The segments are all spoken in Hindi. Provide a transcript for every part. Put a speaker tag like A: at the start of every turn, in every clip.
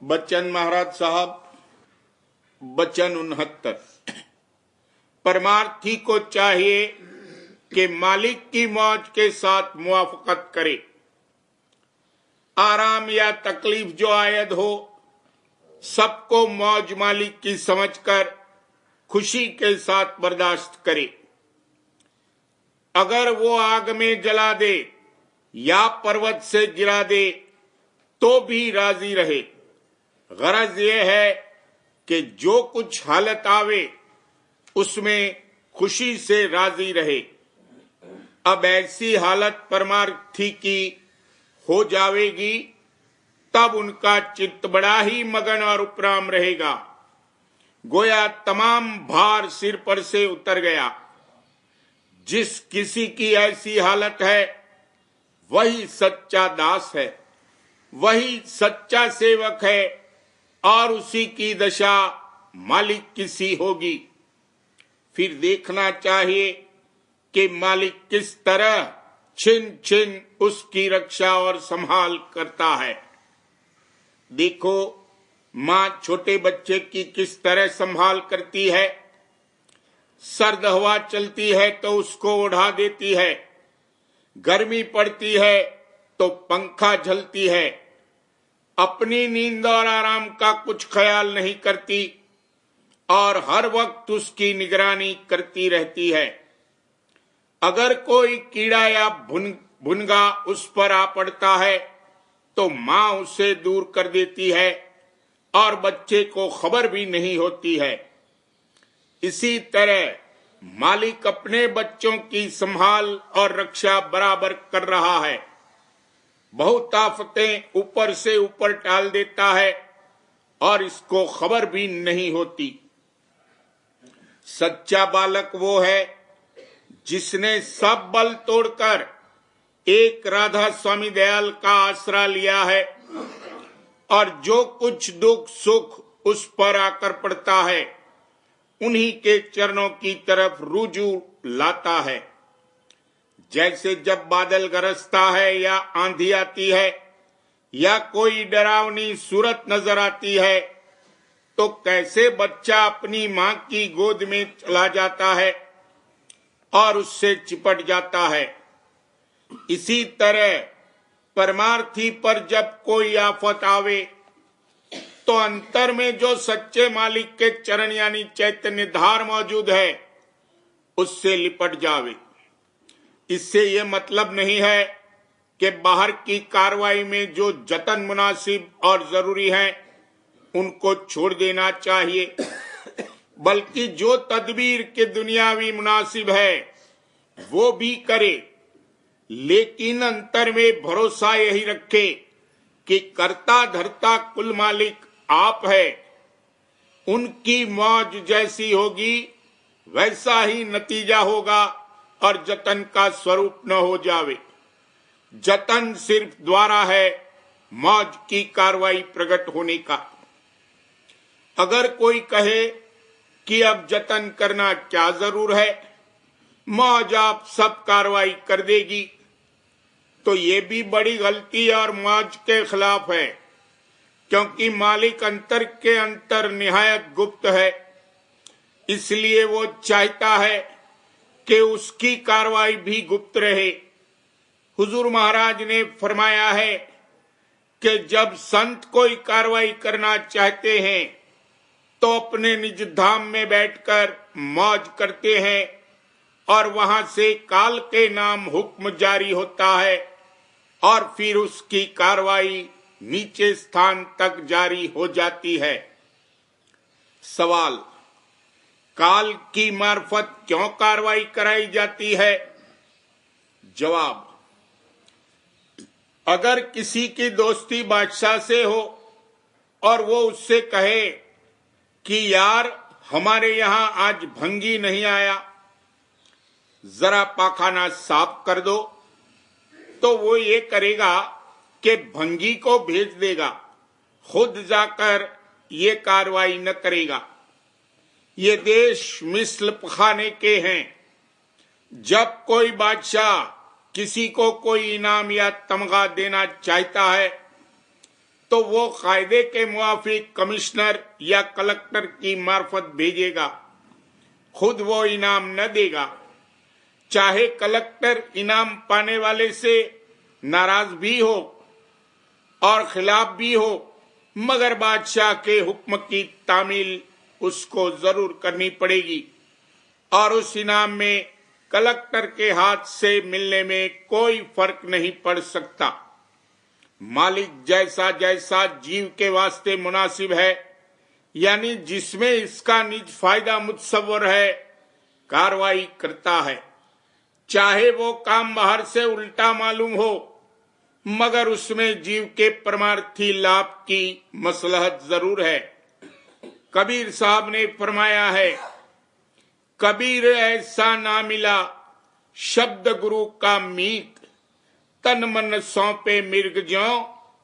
A: बच्चन महाराज साहब, बचन 69। परमार्थी को चाहिए कि मालिक की मौज के साथ मुआफकत करे। आराम या तकलीफ जो आयद हो, सबको मौज मालिक की समझकर खुशी के साथ बर्दाश्त करे। अगर वो आग में जला दे या पर्वत से गिरा दे तो भी राजी रहे। गरज ये है कि जो कुछ हालत आवे उसमें खुशी से राजी रहे। अब ऐसी हालत परमार्थी की हो जावेगी, तब उनका चित्त बड़ा ही मगन और उपराम रहेगा, गोया तमाम भार सिर पर से उतर गया। जिस किसी की ऐसी हालत है वही सच्चा दास है, वही सच्चा सेवक है और उसी की दशा मालिक किसी होगी। फिर देखना चाहिए कि मालिक किस तरह छिन छिन उसकी रक्षा और संभाल करता है। देखो, मां छोटे बच्चे की किस तरह संभाल करती है। सर्द हवा चलती है तो उसको उड़ा देती है, गर्मी पड़ती है तो पंखा झलती है। अपनी नींद और आराम का कुछ ख्याल नहीं करती और हर वक्त उसकी निगरानी करती रहती है। अगर कोई कीड़ा या भुनगा उस पर आ पड़ता है तो मां उसे दूर कर देती है और बच्चे को खबर भी नहीं होती है। इसी तरह मालिक अपने बच्चों की संभाल और रक्षा बराबर कर रहा है। बहुत आफतें ऊपर से ऊपर टाल देता है और इसको खबर भी नहीं होती। सच्चा बालक वो है जिसने सब बल तोड़कर एक राधा स्वामी दयाल का आसरा लिया है और जो कुछ दुख सुख उस पर आकर पड़ता है उन्हीं के चरणों की तरफ रुजू लाता है। जैसे जब बादल गरजता है या आंधी आती है या कोई डरावनी सूरत नजर आती है तो कैसे बच्चा अपनी मां की गोद में चला जाता है और उससे चिपट जाता है। इसी तरह परमार्थी पर जब कोई आफत आवे तो अंतर में जो सच्चे मालिक के चरण यानी चैतन्य धार मौजूद है उससे लिपट जावे। इससे यह मतलब नहीं है कि बाहर की कार्रवाई में जो जतन मुनासिब और जरूरी है उनको छोड़ देना चाहिए, बल्कि जो तदबीर के दुनियावी मुनासिब है वो भी करे, लेकिन अंतर में भरोसा यही रखे कि करता धरता कुल मालिक आप है। उनकी मौज जैसी होगी वैसा ही नतीजा होगा और जतन का स्वरूप न हो जावे। जतन सिर्फ द्वारा है मौज की कार्रवाई प्रकट होने का। अगर कोई कहे कि अब जतन करना क्या जरूर है, मौज आप सब कार्रवाई कर देगी, तो ये भी बड़ी गलती और मौज के खिलाफ है, क्योंकि मालिक अंतर के अंतर निहायत गुप्त है। इसलिए वो चाहता है कि उसकी कार्रवाई भी गुप्त रहे। हुजूर महाराज ने फरमाया है कि जब संत कोई कार्रवाई करना चाहते हैं तो अपने निज धाम में बैठकर मौज करते हैं और वहां से काल के नाम हुक्म जारी होता है और फिर उसकी कार्रवाई नीचे स्थान तक जारी हो जाती है। सवाल: काल की मार्फत क्यों कार्रवाई कराई जाती है? जवाब: अगर किसी की दोस्ती बादशाह से हो और वो उससे कहे कि यार हमारे यहां आज भंगी नहीं आया, जरा पाखाना साफ कर दो, तो वो ये करेगा कि भंगी को भेज देगा, खुद जाकर ये कार्रवाई न करेगा। ये देश मिस्ल पखाने के हैं। जब कोई बादशाह किसी को कोई इनाम या तमगा देना चाहता है तो वो कायदे के मुआफिक कमिश्नर या कलेक्टर की मार्फत भेजेगा, खुद वो इनाम न देगा। चाहे कलेक्टर इनाम पाने वाले से नाराज भी हो और खिलाफ भी हो, मगर बादशाह के हुक्म की तामील उसको जरूर करनी पड़ेगी और उस इनाम में कलेक्टर के हाथ से मिलने में कोई फर्क नहीं पड़ सकता। मालिक जैसा जैसा जीव के वास्ते मुनासिब है, यानी जिसमें इसका निज फायदा मुतसव्वर है, कार्रवाई करता है। चाहे वो काम बाहर से उल्टा मालूम हो, मगर उसमें जीव के परमार्थी लाभ की मसलहत जरूर है। कबीर साहब ने फरमाया है, कबीर ऐसा ना मिला शब्द गुरु का मीत, तन मन सौंपे मिर्ग ज्यों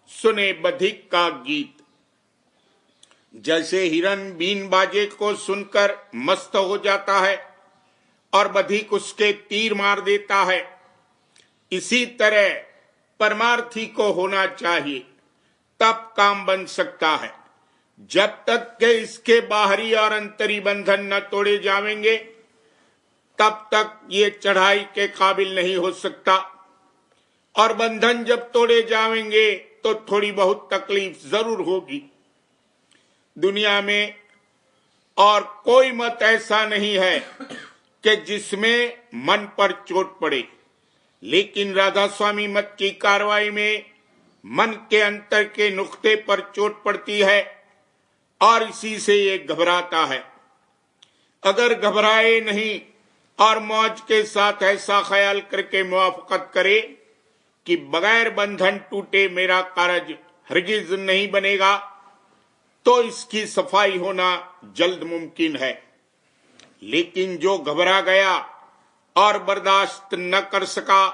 A: सुने बधिक का गीत। जैसे हिरन बीन बाजे को सुनकर मस्त हो जाता है और बधिक उसके तीर मार देता है, इसी तरह परमार्थी को होना चाहिए, तब काम बन सकता है। जब तक के इसके बाहरी और अंतरी बंधन न तोड़े जाएंगे, तब तक ये चढ़ाई के काबिल नहीं हो सकता। और बंधन जब तोड़े जाएंगे तो थोड़ी बहुत तकलीफ जरूर होगी। दुनिया में और कोई मत ऐसा नहीं है कि जिसमें मन पर चोट पड़े, लेकिन राधा स्वामी मत की कार्रवाई में मन के अंतर के नुक्ते पर चोट पड़ती है और इसी से ये घबराता है। अगर घबराए नहीं और मौज के साथ ऐसा ख्याल करके मुआफकत करे कि बगैर बंधन टूटे मेरा कारज हरगिज नहीं बनेगा, तो इसकी सफाई होना जल्द मुमकिन है। लेकिन जो घबरा गया और बर्दाश्त न कर सका,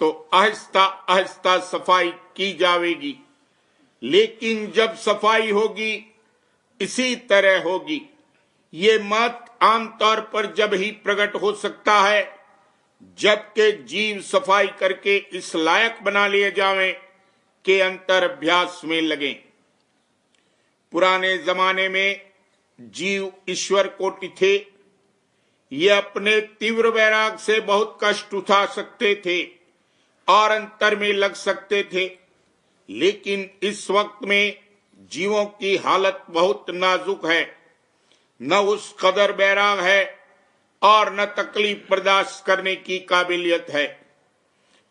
A: तो आहिस्ता आहिस्ता सफाई की जाएगी। लेकिन जब सफाई होगी इसी तरह होगी। ये मत आमतौर पर जब ही प्रकट हो सकता है जबकि जीव सफाई करके इस लायक बना लिए जावें के अंतर अभ्यास में लगे। पुराने जमाने में जीव ईश्वर कोटि थे, ये अपने तीव्र वैराग से बहुत कष्ट उठा सकते थे और अंतर में लग सकते थे। लेकिन इस वक्त में जीवों की हालत बहुत नाजुक है, न उस कदर बैराग है और न तकलीफ बर्दाश्त करने की काबिलियत है।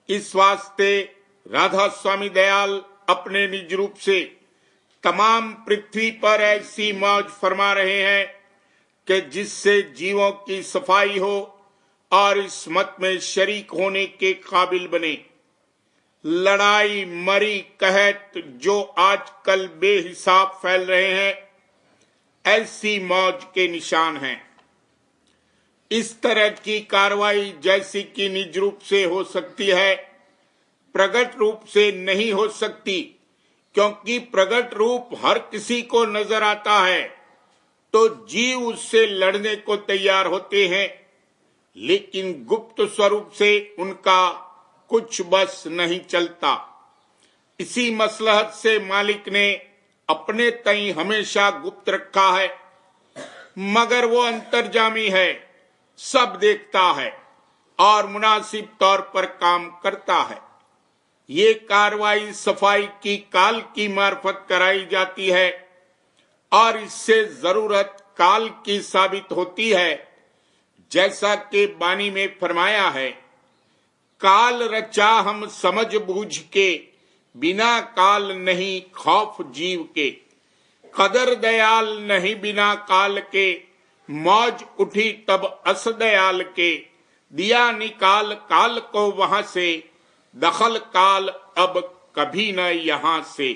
A: इस वास्ते राधा स्वामी दयाल अपने निज रूप से तमाम पृथ्वी पर ऐसी मौज फरमा रहे हैं कि जिससे जीवों की सफाई हो और इस मत में शरीक होने के काबिल बने। लड़ाई मरी कहत जो आजकल बेहिसाब फैल रहे हैं, ऐसी मौज के निशान हैं। इस तरह की कार्रवाई जैसी कि निज रूप से हो सकती है, प्रगट रूप से नहीं हो सकती, क्योंकि प्रगट रूप हर किसी को नजर आता है तो जीव उससे लड़ने को तैयार होते हैं, लेकिन गुप्त स्वरूप से उनका कुछ बस नहीं चलता। इसी मसलहत से मालिक ने अपने तई हमेशा गुप्त रखा है, मगर वो अंतर्जामी है, सब देखता है और मुनासिब तौर पर काम करता है। ये कार्रवाई सफाई की काल की मार्फत कराई जाती है और इससे जरूरत काल की साबित होती है। जैसा कि बानी में फरमाया है, काल रचा हम समझ बूझ के, बिना काल नहीं खौफ जीव के। कदर दयाल नहीं बिना काल के, मौज उठी तब अस दयाल के। दिया निकाल काल को वहां से, दखल काल अब कभी न यहां से।